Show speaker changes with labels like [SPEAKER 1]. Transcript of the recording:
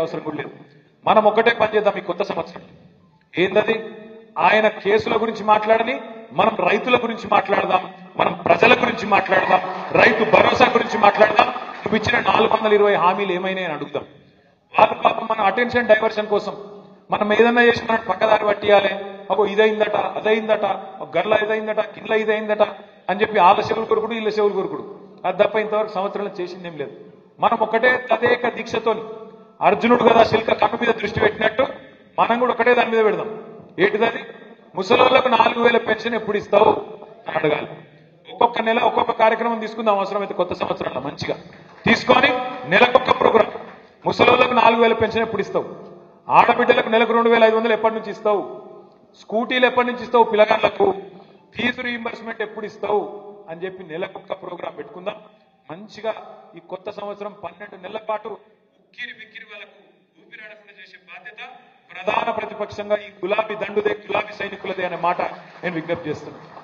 [SPEAKER 1] అవసరం కూడా లేదు. మనం ఒకటే పని చేద్దాం ఈ కొత్త సంవత్సరం. ఏందది? ఆయన కేసుల గురించి మాట్లాడని, మనం రైతుల గురించి మాట్లాడదాం, మనం ప్రజల గురించి మాట్లాడదాం, రైతు భరోసా గురించి మాట్లాడదాం. నువ్వు ఇచ్చిన 420 హామీలు ఏమైనా అని అడుగుదాం. వాళ్ళు పాపం మన అటెన్షన్ డైవర్షన్ కోసం మనం ఏదన్నా చేసి మనం పక్కదారి పట్టియాలి, ఒక ఇదైందట అదైందట, ఒక గర్ల ఇదైందట కింద ఇదైందట అని చెప్పి వాళ్ళ చెవులు కొరుకుడు వీళ్ళ చెవులు కొరుకుడు. అది తప్ప ఇంతవరకు సంవత్సరంలో చేసిందేం లేదు. మనం ఒకటే తదేక దీక్షతోని అర్జునుడు కదా శిల్క కన్ను మీద దృష్టి పెట్టినట్టు మనం కూడా ఒకటే దాని మీద పెడదాం. ఏంటిదని? ముసలోళ్లకు 4000 పెన్షన్ ఎప్పుడు ఇస్తావు అని అడగాలి. ఒక్కొక్క నెల ఒక్కొక్క కార్యక్రమం తీసుకుందాం అవసరమైతే కొత్త సంవత్సరంలో మంచిగా తీసుకొని నెలకొక్క ప్రోగ్రాం. ముసలోళ్లకు 4000 పెన్షన్ ఎప్పుడు ఇస్తావు? ఆడబిడ్డలకు నెలకు 2500 ఎప్పటి నుంచి ఇస్తావు? స్కూటీలు ఎప్పటి నుంచి ఇస్తావు? పిల్లగాళ్లకు ఫీజు రీయింబర్స్మెంట్ ఎప్పుడు ఇస్తావు అని చెప్పి నెలకొక్క ప్రోగ్రాం పెట్టుకుందాం. మంచిగా ఈ కొత్త సంవత్సరం 12 నెలల పాటు ఉక్కిరి బిక్కిరి వాళ్ళకు ఊపిరాడకుండా చేసే బాధ్యత ప్రధాన ప్రతిపక్షంగా ఈ గులాబీ దండుదే గులాబీ సైనికులదే అనే మాట నేను విజ్ఞప్తి చేస్తున్నాను.